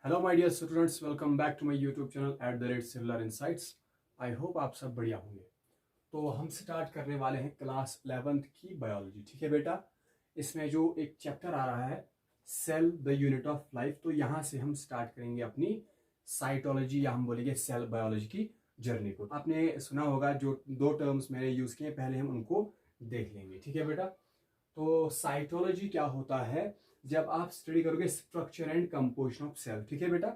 Hello my dear students, welcome back to my YouTube channel @similar insights. I hope आप सब बढ़िया होंगे। तो हम स्टार्ट करने वाले हैं क्लास 11th की बायोलॉजी। ठीक है बेटा, इसमें जो एक चैप्टर आ रहा है cell the unit of life, तो यहाँ से हम स्टार्ट करेंगे अपनी साइटोलॉजी या हम बोलेंगे सेल बायोलॉजी की जर्नी को। आपने सुना होगा जो दो टर्म्स मैंने यूज किए, पहले हम उनको देख लेंगे। ठीक है बेटा, तो साइटोलॉजी क्या होता है? जब आप स्टडी करोगे structure and composition of cell. ठीक है बेटा,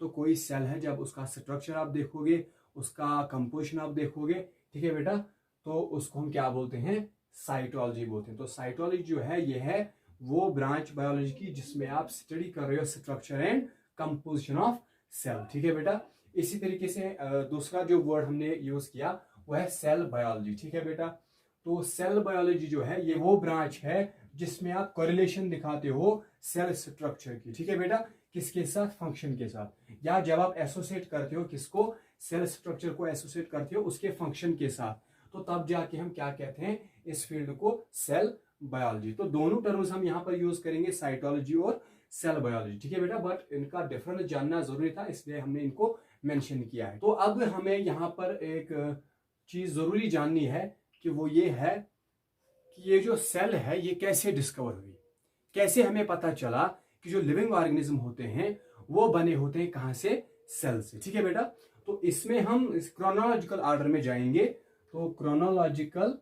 तो कोई सेल है, जब उसका स्ट्रक्चर आप देखोगे, उसका कंपोजिशन आप देखोगे, ठीक है बेटा, तो उसको हम क्या बोलते हैं? साइटोलॉजी बोलते हैं। तो साइटोलॉजी जो है ये है वो ब्रांच बायोलॉजी की जिसमें आप स्टडी कर रहे हो structure and composition of cell. ठीक है बेटा, इसी तरीके से दूसरा जो वर्ड हमने यूज किया वो है सेल बायोलॉजी। ठीक है बेटा, तो सेल बायोलॉजी जो है ये वो ब्रांच है जिसमें आप कोरिलेशन दिखाते हो सेल स्ट्रक्चर की। ठीक है बेटा, किसके साथ? फंक्शन के साथ। या जब आप एसोसिएट करते हो किसको? सेल स्ट्रक्चर को एसोसिएट करते हो उसके फंक्शन के साथ, तो तब जाके हम क्या कहते हैं इस फील्ड को? Cell biology. तो दोनों टर्म्स हम यहाँ पर यूज करेंगे, साइटोलॉजी और सेल बायोलॉजी। ठीक है बेटा, बट इनका डिफरेंस जानना जरूरी था इसलिए हमने इनको मेंशन किया है। तो अब हमें यहाँ पर एक चीज जरूरी जाननी है कि वो ये है कि ये जो सेल है ये कैसे डिस्कवर हुई, कैसे हमें पता चला कि जो लिविंग ऑर्गेनिज्म होते हैं वो बने होते हैं कहां से? सेल से। ठीक है बेटा, तो इसमें हम क्रोनोलॉजिकल ऑर्डर में जाएंगे। तो क्रोनोलॉजिकल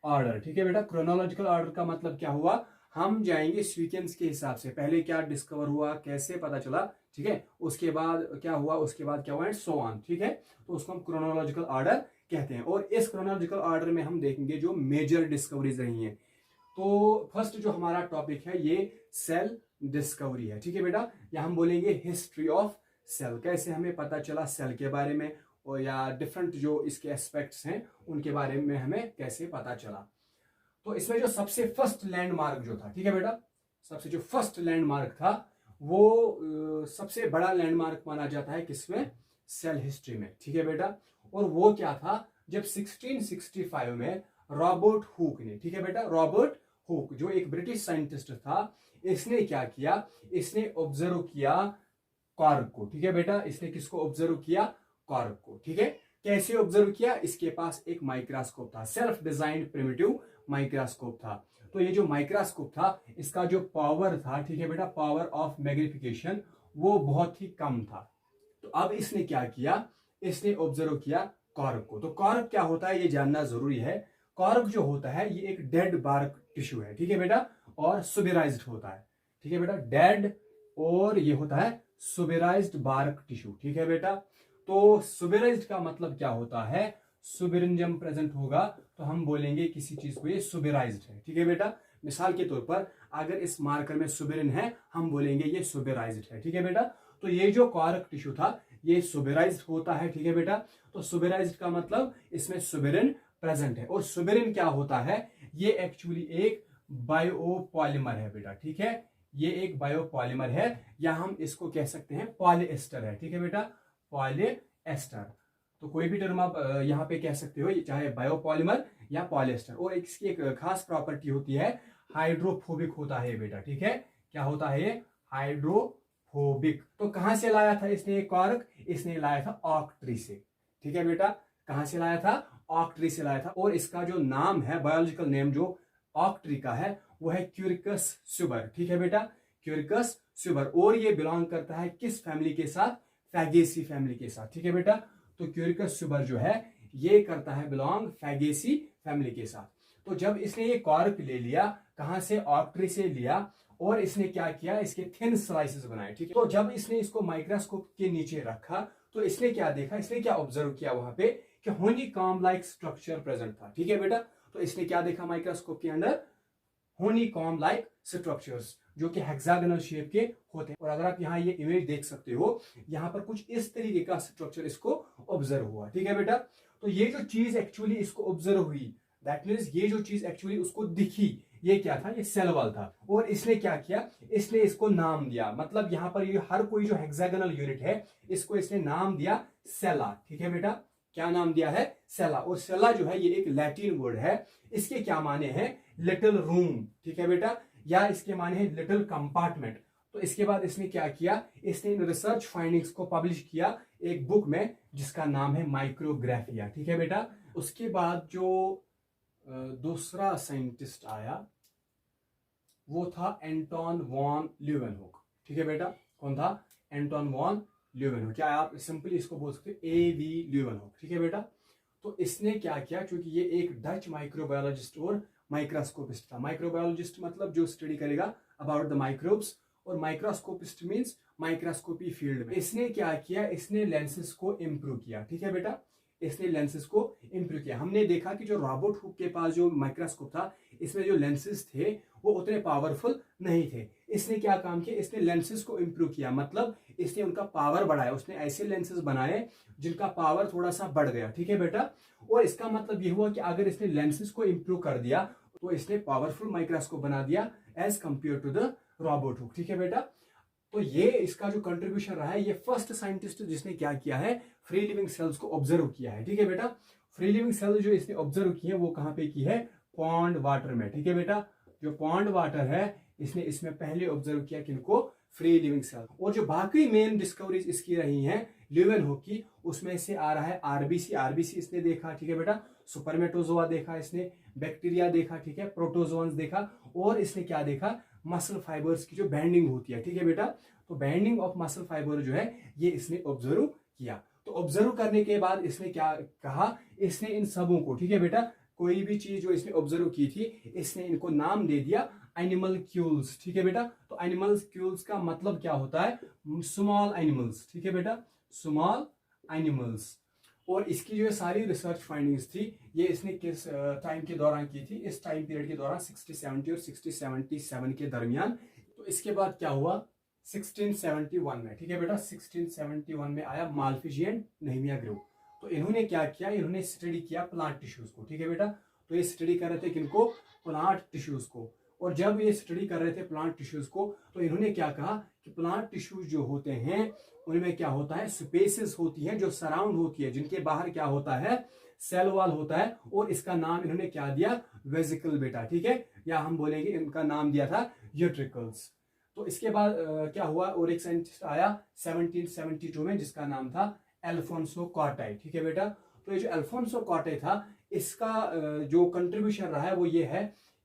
ऑर्डर, ठीक है बेटा, क्रोनोलॉजिकल ऑर्डर का मतलब क्या हुआ? हम जाएंगे सीक्वेंस के हिसाब से, पहले क्या डिस्कवर हुआ, कैसे पता चला, ठीक है, उसके बाद क्या हुआ, उसके बाद क्या हुआ, एंड सो ऑन। ठीक है, तो उसको हम क्रोनोलॉजिकल ऑर्डर कहते हैं। और इस क्रोनोलॉजिकल ऑर्डर में हम देखेंगे जो मेजर डिस्कवरीज रही हैं। तो फर्स्ट जो हमारा टॉपिक है ये सेल डिस्कवरी है। ठीक है बेटा, या हम बोलेंगे हिस्ट्री ऑफ सेल, कैसे हमें पता चला सेल के बारे में, और या डिफरेंट जो इसके एस्पेक्ट्स हैं उनके बारे में हमें कैसे पता चला। तो इसमें जो सबसे फर्स्ट लैंडमार्क जो था, ठीक है बेटा, सबसे जो फर्स्ट लैंडमार्क था वो सबसे बड़ा लैंडमार्क माना जाता है किसमें? सेल हिस्ट्री में। ठीक है बेटा, और वो क्या था? जब 1665 में रॉबर्ट हुक ने, ठीक है बेटा, रॉबर्ट हुक जो एक ब्रिटिश साइंटिस्ट था, इसने क्या किया? इसने ऑब्जर्व किया कॉर्क को। ठीक है बेटा, इसने किसको ऑब्जर्व किया? कॉर्क को। ठीक है, कैसे ऑब्जर्व किया? इसके पास एक माइक्रोस्कोप था, सेल्फ डिजाइंड प्रिमिटिव माइक्रोस्कोप था। तो ये जो माइक्रोस्कोप था इसका जो पावर था, ठीक है बेटा, पावर ऑफ मैग्निफिकेशन वो बहुत ही कम था। तो अब इसने क्या किया? इसने ऑब्जर्व किया कॉर्क को। तो कॉर्क क्या होता है ये जानना जरूरी है। कॉर्क जो होता है ये एक डेड बार्क टिश्यू है, ठीक है बेटा, और सुबेराइज्ड होता है। ठीक है बेटा, डेड और ये होता है सुबेराइज्ड बार्क टिश्यू। ठीक है बेटा, तो सुबेराइज्ड का मतलब क्या होता है? सुबेरिन जब प्रेजेंट होगा तो हम बोलेंगे किसी चीज को ये सुबेराइज्ड है। ठीक है बेटा, मिसाल के तौर पर अगर इस मार्कर में सुबेरिन है हम बोलेंगे ये सुबेराइज्ड है। ठीक है बेटा, तो ये जो कॉर्क टिश्यू था ये सुबेराइज्ड होता है। ठीक है बेटा, तो सुबेराइज्ड का मतलब इसमें सुबेरिन प्रेजेंट है। और सुबेरिन क्या होता है? ये एक्चुअली एक बायोपॉलीमर है बेटा। ठीक है, ये एक बायोपॉलीमर है, या हम इसको कह सकते हैं पॉलीएस्टर है। ठीक है बेटा, पॉलीएस्टर। तो कोई भी टर्म आप यहाँ पे कह सकते हो, चाहे बायोपॉलीमर या पॉलीएस्टर। और इसकी एक खास प्रॉपर्टी होती है, हाइड्रोफोबिक होता है बेटा। ठीक है, क्या होता है ये? हाइड्रोफोबिक। तो कहां से लाया था इसने कॉर्क? इसने लाया था ऑक ट्री से। ठीक है बेटा, कहां से लाया था? ऑक ट्री से लाया था। और इसका जो नाम है, बायोलॉजिकल नेम जो ऑक ट्री का है वो है क्यूरिकस सुबर। ठीक है बेटा, क्यूरिकस सुबर। और ये बिलोंग करता है किस फैमिली के साथ? फैगेसी फैमिली के साथ। ठीक है बेटा, तो क्यूरिकस सुबर जो है ये करता है बिलोंग फैगेसी फैमिली के साथ। तो जब इसने ये कॉर्क ले लिया, कहां से? ऑक ट्री से लिया, और इसने क्या किया? इसके थिन स्लाइसेस बनाए। ठीक है, तो जब इसने इसको माइक्रोस्कोप के नीचे रखा तो इसने क्या देखा? इसने क्या ऑब्जर्व किया वहां पे? कि हनीकॉम्ब लाइक स्ट्रक्चर प्रेजेंट था। ठीक है बेटा, तो इसने क्या देखा माइक्रोस्कोप के अंदर? हनीकॉम्ब लाइक स्ट्रक्चर्स जो कि हेक्सागोनल शेप के होते हैं। और अगर आप यहाँ ये इमेज देख सकते हो, यहाँ पर कुछ इस तरीके का स्ट्रक्चर इसको ऑब्जर्व हुआ। ठीक है बेटा, तो ये जो चीज एक्चुअली इसको ऑब्जर्व हुई, दैट मीन्स ये जो चीज एक्चुअली उसको दिखी, ये क्या था? ये सेल वॉल था। और इसने क्या किया? इसने इसको नाम दिया। मतलब यहाँ पर ये हर कोई जो हेक्सागोनल यूनिट है इसको इसने नाम दिया सेला। ठीक है बेटा, क्या नाम दिया है? सेला। और सेला जो है ये एक लैटिन वर्ड है। इसके क्या माने हैं? Little room. ठीक है बेटा, या इसके माने हैं लिटिल कंपार्टमेंट। तो इसके बाद इसने क्या किया, इसने इन रिसर्च फाइंडिंग्स को पब्लिश किया एक बुक में जिसका नाम है माइक्रोग्राफिया। ठीक है बेटा। उसके बाद जो दूसरा साइंटिस्ट आया वो था एंटोन वॉन ल्यूवेनहुक। ठीक है बेटा, कौन था? Anton van Leeuwenhoek. क्या आप सिंपली इसको बोल सकते हो AV ल्यूवेनहुक। ठीक है बेटा। तो इसने क्या किया, क्योंकि ये एक डच माइक्रोबायोलॉजिस्ट और माइक्रोस्कोपिस्ट था। माइक्रोबायोलॉजिस्ट मतलब जो स्टडी करेगा अबाउट द माइक्रोब्स, और माइक्रोस्कोपिस्ट मींस माइक्रोस्कोपी फील्ड में। इसने क्या किया, इसने लेंसेज को इंप्रूव किया। ठीक है बेटा, इसने लेंसेज को इंप्रूव किया। हमने देखा कि जो रॉबर्ट हुक के पास जो माइक्रोस्कोप था, इसमें जो लेंसेज थे वो उतने पावरफुल नहीं थे। इसने क्या काम किया, इसने लेंसेज को इंप्रूव किया, मतलब इसने उनका पावर बढ़ाया। उसने ऐसे लेंसेज बनाए जिनका पावर थोड़ा सा बढ़ गया। ठीक है बेटा। और इसका मतलब ये हुआ कि अगर इसने लेंसेज को इंप्रूव कर दिया तो इसने पावरफुल माइक्रोस्कोप बना दिया as compare to the Robert Hooke. ठीक है बेटा। तो ये इसका जो कंट्रीब्यूशन रहा है, ये फर्स्ट साइंटिस्ट जिसने क्या किया है, फ्री लिविंग सेल्स को ऑब्जर्व किया है। ठीक है बेटा। फ्री लिविंग सेल जो इसने ऑब्जर्व की है वो कहां पे की है, पॉन्ड वाटर में। ठीक है बेटा। जो पॉन्ड वाटर है इसने इसमें पहले ऑब्जर्व किया किनको, फ्री लिविंग सेल। और जो बाकी मेन डिस्कवरीज इसकी रही हैं ल्यूवेनहुक की, उसमें से आ रहा है आरबीसी। आरबीसी इसने देखा। ठीक है बेटा। सुपरमेटोजोआ देखा इसने, बैक्टीरिया देखा, ठीक है, प्रोटोजोन्स देखा, और इसने क्या देखा, मसल फाइबर्स की जो बैंडिंग होती है। ठीक है बेटा। तो बैंडिंग ऑफ मसल फाइबर जो है ये इसने ऑब्जर्व किया। तो ऑब्जर्व करने के बाद इसने क्या कहा, इसने इन सबों को, ठीक है बेटा, कोई भी चीज जो इसने ऑब्जर्व की थी इसने इनको नाम दे दिया एनिमल क्यूल्स। ठीक है बेटा। तो एनिमल क्यूल्स का मतलब क्या होता है, स्मॉल एनिमल्स। ठीक है बेटा, स्मॉल एनिमल्स। और इसकी जो सारी रिसर्च फाइंडिंग्स थी ये इसने किस टाइम के दौरान की थी, इस टाइम पीरियड के दौरान 60-70 और 60-77 के दरमियान। तो इसके बाद क्या हुआ 1671 में, ठीक है बेटा, 1671 में आया मालफिजियन नेहेमिया ग्रुप। तो इन्होंने क्या किया, इन्होंने स्टडी किया प्लांट टिश्यूज को। ठीक है बेटा। तो ये स्टडी कर रहे थे किनको, प्लांट टिश्यूज को। और जब ये स्टडी कर रहे थे प्लांट टिश्यूज को तो इन्होंने क्या कहा कि प्लांट टिश्यूज जो होते हैं उनमें क्या होता है, स्पेसेस होती हैं जो सराउंड होती है, जिनके बाहर क्या होता है, सेल वॉल होता है। और इसका नाम इन्होंने क्या दिया, वेसिकल बेटा। ठीक है, या हम बोलेंगे इनका नाम दिया था यूट्रिकल्स। तो इसके बाद क्या हुआ, और एक साइंटिस्ट आया 1772 में जिसका नाम था अल्फोंसो कॉर्टे। ठीक है बेटा। तो ये जो अल्फोंसो कॉर्टे था इसका जो कंट्रीब्यूशन रहा है वो ये है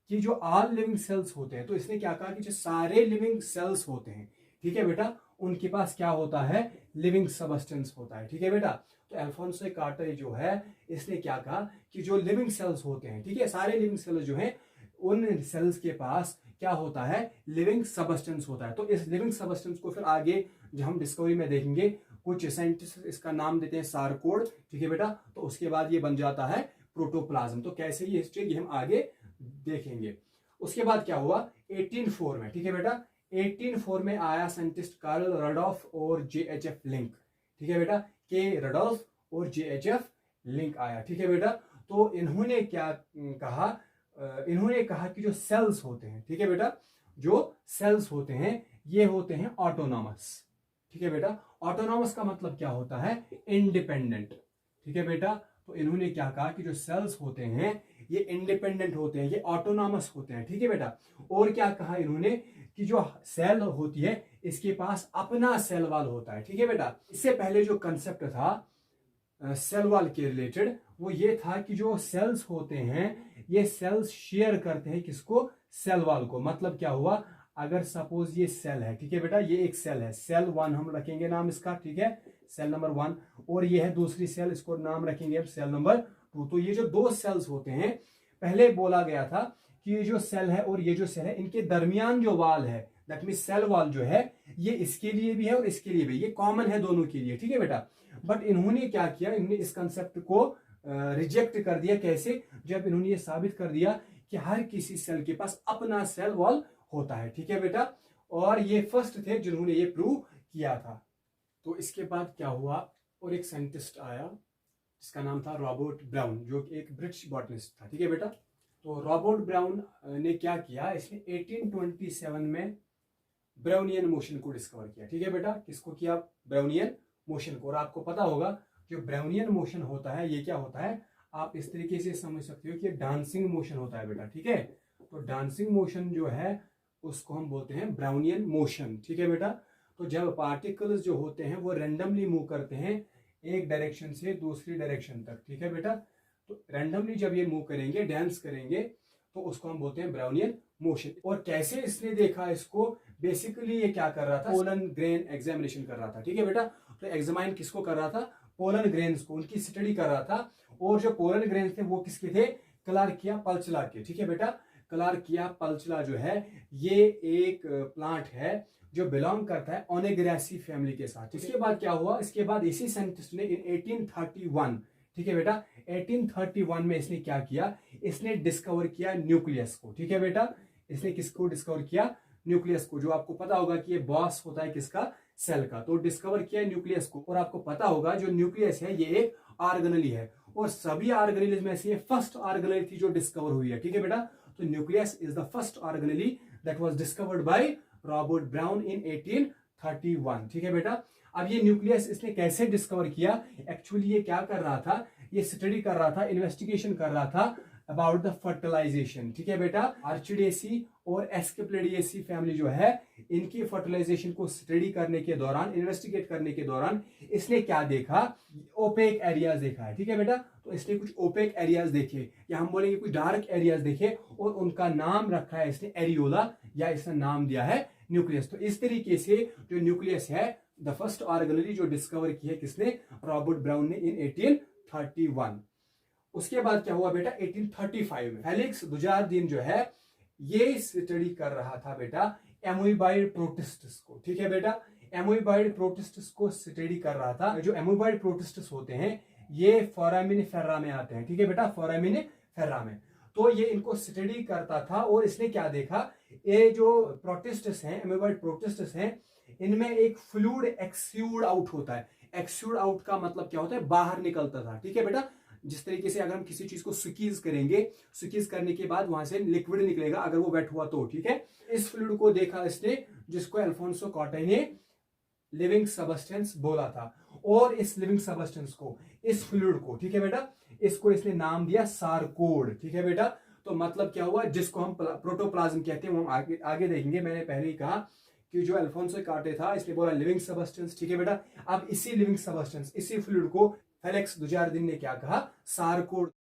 कि जो ऑल लिविंग सेल्स होते हैं, तो इसने क्या कहा कि जो सारे लिविंग सेल्स होते हैं, ठीक है बेटा, उनके पास क्या होता है, लिविंग सबस्टेंस होता है। ठीक है बेटा। तो अल्फोंसो कॉर्टे जो है इसने क्या कहा कि जो लिविंग सेल्स होते हैं, ठीक है, सारे लिविंग सेल्स जो हैं उन सेल्स के पास क्या होता है, लिविंग सबस्टेंस होता है। तो इस लिविंग सबस्टेंस को फिर आगे जो हम डिस्कवरी में देखेंगे, कुछ साइंटिस्ट इसका नाम देते हैं सारकोड। ठीक है बेटा। तो उसके बाद ये बन जाता है प्रोटोप्लाज्म। तो कैसे ये हिस्ट्री ये हम आगे देखेंगे। उसके बाद क्या हुआ 1804 में, ठीक है बेटा, 1804 में आया साइंटिस्ट कार्ल रडोल्फ और JHF लिंक। ठीक है बेटा, के रडोल्फ और JHF लिंक आया। ठीक है बेटा। तो इन्होंने क्या कहा, इन्होंने कहा कि जो सेल्स होते हैं, ठीक है बेटा, जो सेल्स होते हैं ये होते हैं ऑटोनॉमस। ठीक है बेटा। ऑटोनॉमस का मतलब क्या होता है, इंडिपेंडेंट। ठीक है बेटा। तो इन्होंने क्या कहा कि जो सेल्स होते हैं ये इंडिपेंडेंट होते हैं, ये ऑटोनॉमस होते हैं। ठीक है बेटा। और क्या कहा इन्होंने कि जो सेल होती है इसके पास अपना सेल वॉल होता है। ठीक है बेटा। इससे पहले जो कंसेप्ट था सेल वॉल के रिलेटेड वो ये था कि जो सेल्स होते हैं ये सेल्स शेयर करते हैं किसको, सेल वॉल को। मतलब क्या हुआ, अगर सपोज ये सेल है, ठीक है बेटा, ये एक सेल है, सेल 1 हम रखेंगे नाम इसका, ठीक है, सेल नंबर 1, और ये है दूसरी सेल, इसको नाम रखेंगे अब सेल नंबर 2। तो ये जो दो सेल्स होते हैं, पहले बोला गया था कि ये जो सेल है और ये जो सेल है इनके दरमियान जो वॉल है, दैट मीन सेल वॉल जो है ये इसके लिए भी है और इसके लिए भी, ये कॉमन है दोनों के लिए। ठीक है बेटा। बट इन्होंने क्या किया, इन्होंने इस कंसेप्ट को रिजेक्ट कर दिया। कैसे, जब इन्होंने ये साबित कर दिया कि हर किसी सेल के पास अपना सेल वॉल होता है। ठीक है बेटा। और ये फर्स्ट थे जिन्होंने ये प्रूव किया था। तो इसके बाद क्या हुआ, और एक साइंटिस्ट आया जिसका नाम था रॉबर्ट ब्राउन, जो एक ब्रिटिश बॉटनिस्ट था। ठीक है बेटा। तो रॉबर्ट ब्राउन ने क्या किया, इसने 1827 में ब्राउनियन मोशन को डिस्कवर किया। ठीक है बेटा। किसको किया, ब्राउनियन मोशन को। और आपको पता होगा जो ब्राउनियन मोशन होता है ये क्या होता है, आप इस तरीके से समझ सकते हो कि डांसिंग मोशन होता है बेटा। ठीक है। तो डांसिंग मोशन जो है उसको हम बोलते हैं ब्राउनियन मोशन। ठीक है बेटा, तो जब पार्टिकल्स जो होते हैं वो रेंडमली मूव करते हैं एक डायरेक्शन से दूसरी डायरेक्शन तक, ठीक है बेटा, तो रेंडमली जब ये मूव करेंगे, डांस करेंगे, तो उसको हम बोलते हैं ब्राउनियन मोशन। और कैसे इसने देखा इसको, बेसिकली ये क्या कर रहा था, पोलन ग्रेन एग्जामिनेशन कर रहा था। ठीक है बेटा, तो एग्जामाइन किसको कर रहा था, पोलन ग्रेन्स को, उनकी स्टडी कर रहा था। और जो पोलन ग्रेन्स थे वो किसके थे, क्लार्किया पल्चला के। ठीक है बेटा, क्लार्किया पल्चला जो है ये एक प्लांट है जो बिलोंग करता है ओनेग्रासी फैमिली के साथ। इसके बाद क्या हुआ, इसके बाद इसी साइंटिस्ट ने इन 1831, ठीक है बेटा, 1831 में इसने क्या किया, इसने डिस्कवर किया न्यूक्लियस को। ठीक है बेटा, इसने किसको डिस्कवर किया, न्यूक्लियस को। जो आपको पता होगा कि ये बॉस होता है किसका, सेल का, तो डिस्कवर किया न्यूक्लियस को। और आपको पता होगा जो न्यूक्लियस है ये एक ऑर्गेनेली है, और सभी ऑर्गेनेलीज में से ये फर्स्ट ऑर्गेनेली थी जो डिस्कवर हुई है। ठीक है बेटा, तो nucleus is the first organelle that was discovered by Robert brown इन 1831। ठीक है बेटा, अब ये न्यूक्लियस इसने कैसे डिस्कवर किया, एक्चुअली ये क्या कर रहा था, ये स्टडी कर रहा था, इन्वेस्टिगेशन कर रहा था अबाउट द फर्टिलाइजेशन। ठीक है बेटा, आर्चिडेसी और एस्केप्लेडिएसी फैमिली जो है, इनकी फर्टिलाइजेशन को स्टडी करने के दौरान, इन्वेस्टिगेट करने के दौरान इसने क्या देखा, ओपेक एरियाज देखा है। ठीक है बेटा, तो इसने कुछ ओपेक एरियाज देखे, या हम बोलेंगे कुछ डार्क एरियाज देखे, और उनका नाम रखा है इसने एरियोला, या इसने नाम दिया है न्यूक्लियस। तो इस तरीके से जो न्यूक्लियस है, द फर्स्ट ऑर्गेनेली जो डिस्कवर की है किसने, रॉबर्ट ब्राउन ने इन 1831। उसके बाद क्या हुआ बेटा, 1835 में फेलिक्स दुजारदीन जो है ये स्टडी कर रहा था बेटा एमोइबाइड प्रोटिस्टस को। ठीक है बेटा, एमोइबाइड प्रोटिस्टस को स्टडी कर रहा था। जो एमोइबाइड प्रोटिस्टस होते हैं ये फोरामिनिफेरा में आते हैं। ठीक है बेटा, फोरामिनिफेरा में, तो ये इनको स्टडी करता था। और इसने क्या देखा, ये जो प्रोटिस्टस हैं, एमोइबाइड प्रोटिस्टस हैं, इनमें एक फ्लूइड एक्सूड आउट होता है। एक्सूड आउट का मतलब क्या होता है, बाहर निकलता था। ठीक है बेटा, जिस तरीके से अगर हम किसी चीज को स्क्वीज करेंगे, स्क्वीज करने के बाद वहां से लिक्विड निकलेगा अगर वो वेट हुआ तो। ठीक है, इस फ्लूइड को देखा इसने, जिसको अल्फोंसो कॉटे ने लिविंग सबस्टेंस बोला था। और इस लिविंग सबस्टेंस को, इस फ्लूइड को, ठीक है बेटा, इसको इसने नाम दिया सार्कोड। ठीक है बेटा, तो मतलब क्या हुआ, जिसको हम प्रोटोप्लाज्म कहते हैं, वो हम आगे देखेंगे। मैंने पहले ही कहा कि जो अल्फोंसो काटे था, इसने बोला लिविंग सबस्टेंस। ठीक है बेटा, अब इसी लिविंग सबस्टेंस, इसी फ्लूइड को फेलिक्स दुजारदीन ने क्या कहा, सार्कोड।